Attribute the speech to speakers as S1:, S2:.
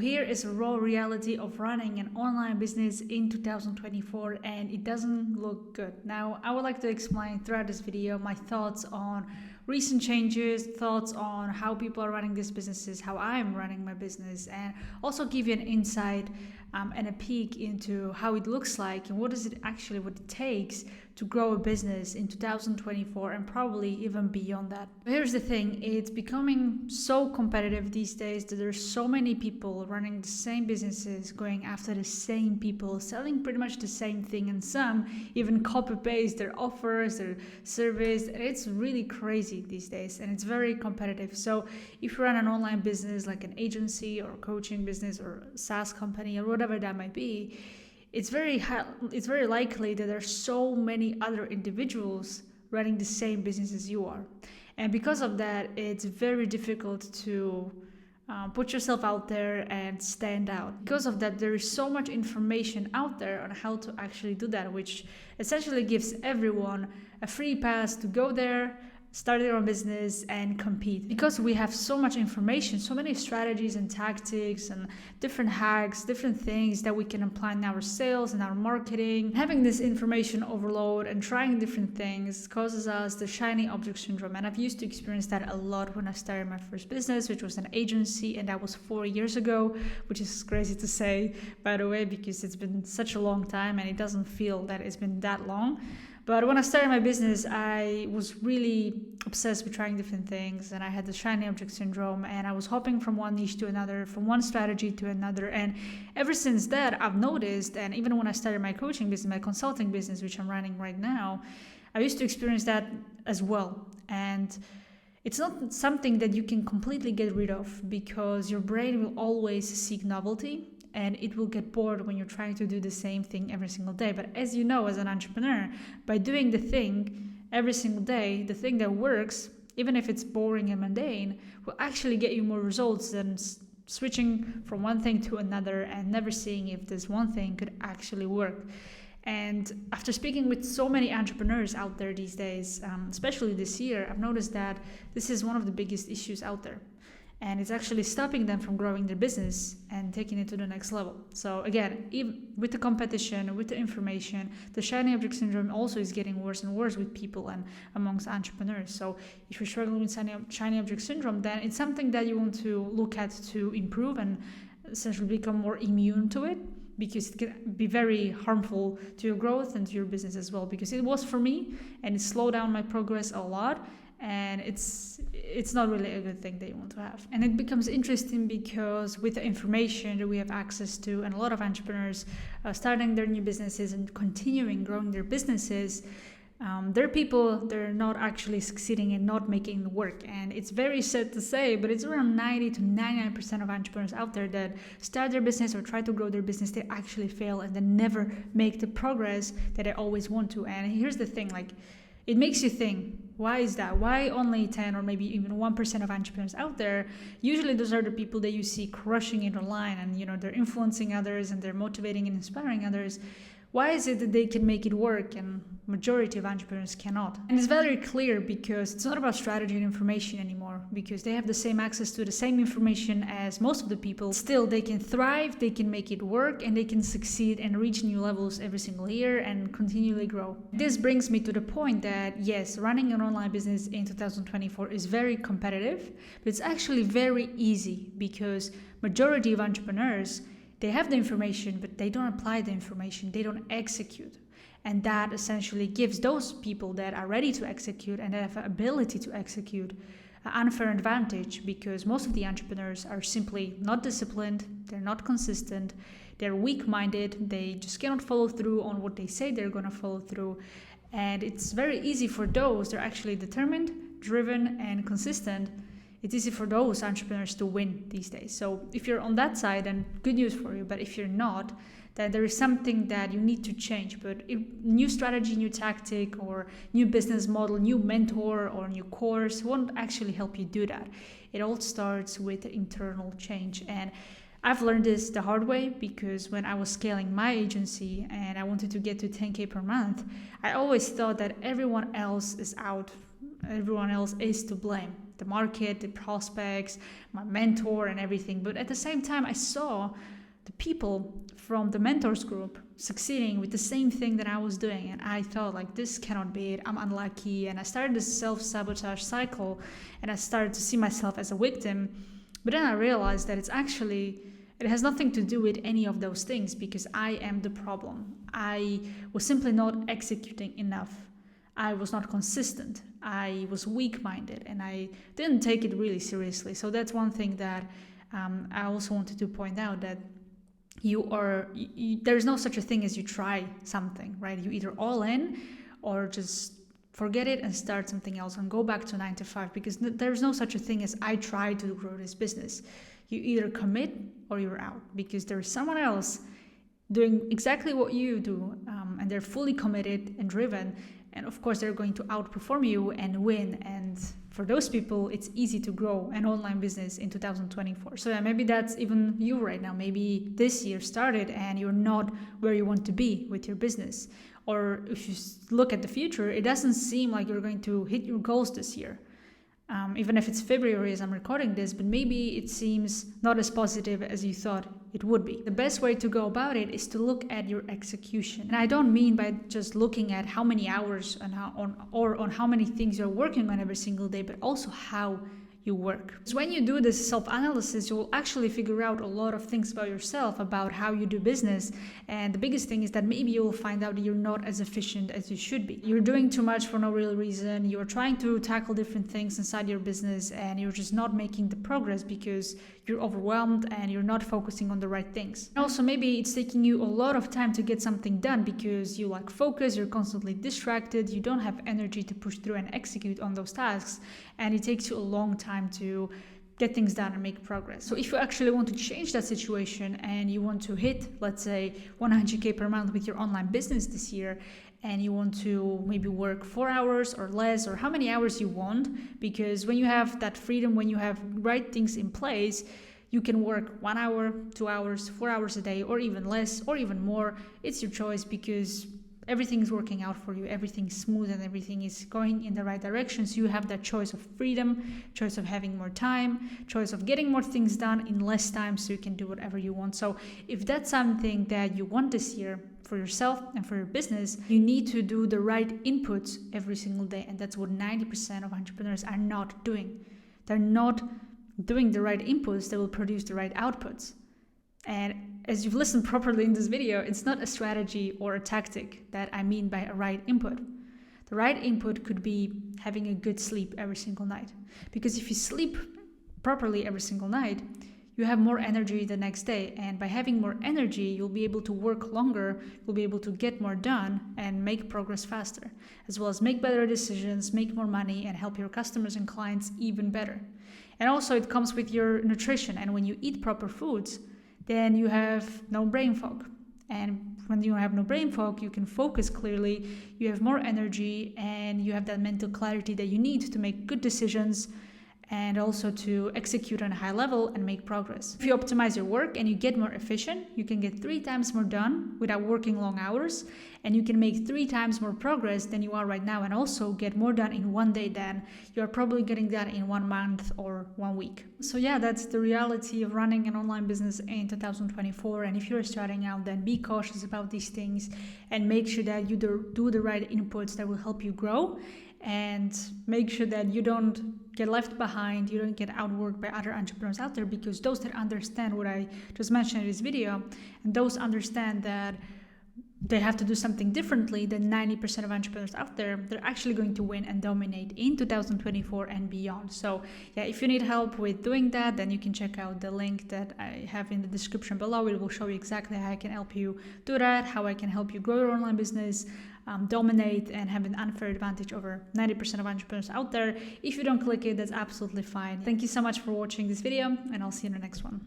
S1: Here is a raw reality of running an online business in 2024, and it doesn't look good. Now, I would like to explain throughout this video my thoughts on recent changes, thoughts on how people are running these businesses, how I'm running my business, and also give you an insight and a peek into how it looks like and what it takes to grow a business in 2024 and probably even beyond that. Here's the thing, it's becoming so competitive these days that there's so many people running the same businesses, going after the same people, selling pretty much the same thing, and some even copy paste their offers, their service. It's really crazy these days and it's very competitive. So if you run an online business like an agency or coaching business or SaaS company or whatever that might be, it's very likely that there's so many other individuals running the same business as you are. And because of that, it's very difficult to put yourself out there and stand out. Because of that, there is so much information out there on how to actually do that, which essentially gives everyone a free pass to go there, start their own business and compete. Because we have so much information, so many strategies and tactics and different hacks, different things that we can apply in our sales and our marketing. Having this information overload and trying different things causes us the shiny object syndrome. And I've used to experience that a lot when I started my first business, which was an agency, and that was 4 years ago, which is crazy to say, by the way, because it's been such a long time and it doesn't feel that it's been that long. But when I started my business, I was really obsessed with trying different things, and I had the shiny object syndrome, and I was hopping from one niche to another, from one strategy to another. And ever since that, I've noticed, and even when I started my coaching business, my consulting business, which I'm running right now, I used to experience that as well. And it's not something that you can completely get rid of, because your brain will always seek novelty. And it will get bored when you're trying to do the same thing every single day. But as you know, as an entrepreneur, by doing the thing every single day, the thing that works, even if it's boring and mundane, will actually get you more results than switching from one thing to another and never seeing if this one thing could actually work. And after speaking with so many entrepreneurs out there these days, especially this year, I've noticed that this is one of the biggest issues out there. And it's actually stopping them from growing their business and taking it to the next level. So again, even with the competition, with the information, the shiny object syndrome also is getting worse and worse with people and amongst entrepreneurs. So if you're struggling with shiny object syndrome, then it's something that you want to look at to improve and essentially become more immune to it, because it can be very harmful to your growth and to your business as well, because it was for me and it slowed down my progress a lot. And it's not really a good thing that you want to have. And it becomes interesting because with the information that we have access to, and a lot of entrepreneurs starting their new businesses and continuing growing their businesses, there are people that are not actually succeeding and not making it work. And it's very sad to say, but it's around 90 to 99% of entrepreneurs out there that start their business or try to grow their business, they actually fail and they never make the progress that they always want to. And here's the thing, like, it makes you think, why is that? Why only 10 or maybe even 1% of entrepreneurs out there? Usually those are the people that you see crushing it online, and they're influencing others and they're motivating and inspiring others. Why is it that they can make it work and majority of entrepreneurs cannot? And it's very clear, because it's not about strategy and information anymore, because they have the same access to the same information as most of the people. Still, they can thrive, they can make it work, and they can succeed and reach new levels every single year and continually grow. This brings me to the point that yes, running an online business in 2024 is very competitive, but it's actually very easy, because majority of entrepreneurs, they have the information, but they don't apply the information, they don't execute. And that essentially gives those people that are ready to execute and have the ability to execute an unfair advantage, because most of the entrepreneurs are simply not disciplined, they're not consistent, they're weak-minded, they just cannot follow through on what they say they're going to follow through. And it's very easy for those that are actually determined, driven, and consistent. It's easy for those entrepreneurs to win these days. So if you're on that side, then good news for you. But if you're not, then there is something that you need to change. But new strategy, new tactic, or new business model, new mentor, or new course won't actually help you do that. It all starts with internal change. And I've learned this the hard way, because when I was scaling my agency and I wanted to get to 10K per month, I always thought that everyone else is out, everyone else is to blame. the market, the prospects, my mentor and everything. But at the same time, I saw the people from the mentors group succeeding with the same thing that I was doing. And I thought like, this cannot be it. I'm unlucky. And I started this self-sabotage cycle and I started to see myself as a victim. But then I realized that it has nothing to do with any of those things because I am the problem. I was simply not executing enough. I was not consistent. I was weak-minded and I didn't take it really seriously. So that's one thing that I also wanted to point out, that there's no such a thing as you try something, right? You either all in or just forget it and start something else and go back to 9 to 5, because there's no such a thing as I try to grow this business. You either commit or you're out, because there's someone else doing exactly what you do, and they're fully committed and driven. And of course, they're going to outperform you and win. And for those people, it's easy to grow an online business in 2024. So yeah, maybe that's even you right now. Maybe this year started and you're not where you want to be with your business. Or if you look at the future, it doesn't seem like you're going to hit your goals this year. Even if it's February as I'm recording this, but maybe it seems not as positive as you thought it would be. The best way to go about it is to look at your execution. And I don't mean by just looking at how many hours on how many things you're working on every single day, but also how you work. So when you do this self-analysis, you will actually figure out a lot of things about yourself, about how you do business. And the biggest thing is that maybe you will find out that you're not as efficient as you should be. You're doing too much for no real reason. You're trying to tackle different things inside your business and you're just not making the progress because you're overwhelmed and you're not focusing on the right things. And also maybe it's taking you a lot of time to get something done because you lack focus, you're constantly distracted, you don't have energy to push through and execute on those tasks, and it takes you a long time to get things done and make progress. So if you actually want to change that situation and you want to hit, let's say, 100K per month with your online business this year, and you want to maybe work 4 hours or less, or how many hours you want, because when you have that freedom, when you have right things in place, you can work 1 hour, 2 hours, 4 hours a day, or even less, or even more. It's your choice, because everything is working out for you, everything's smooth and everything is going in the right direction. So you have that choice of freedom, choice of having more time, choice of getting more things done in less time, so you can do whatever you want. So if that's something that you want this year for yourself and for your business, you need to do the right inputs every single day. And that's what 90% of entrepreneurs are not doing. They're not doing the right inputs that will produce the right outputs. And as you've listened properly in this video, it's not a strategy or a tactic that I mean by a right input. The right input could be having a good sleep every single night. Because if you sleep properly every single night, you have more energy the next day. And by having more energy, you'll be able to work longer, you'll be able to get more done and make progress faster, as well as make better decisions, make more money, and help your customers and clients even better. And also it comes with your nutrition. And when you eat proper foods, then you have no brain fog. And when you have no brain fog, you can focus clearly, you have more energy, and you have that mental clarity that you need to make good decisions and also to execute on a high level and make progress. If you optimize your work and you get more efficient, you can get 3 times more done without working long hours, and you can make 3 times more progress than you are right now, and also get more done in 1 day than you're probably getting done in 1 month or 1 week. So yeah, that's the reality of running an online business in 2024. And if you're starting out, then be cautious about these things and make sure that you do the right inputs that will help you grow, and make sure that you don't get left behind, you don't get outworked by other entrepreneurs out there, because those that understand what I just mentioned in this video, and those understand that they have to do something differently than 90% of entrepreneurs out there, they're actually going to win and dominate in 2024 and beyond. So yeah, if you need help with doing that, then you can check out the link that I have in the description below. It will show you exactly how I can help you do that, how I can help you grow your online business, dominate, and have an unfair advantage over 90% of entrepreneurs out there. If you don't click it, that's absolutely fine. Thank you so much for watching this video, and I'll see you in the next one.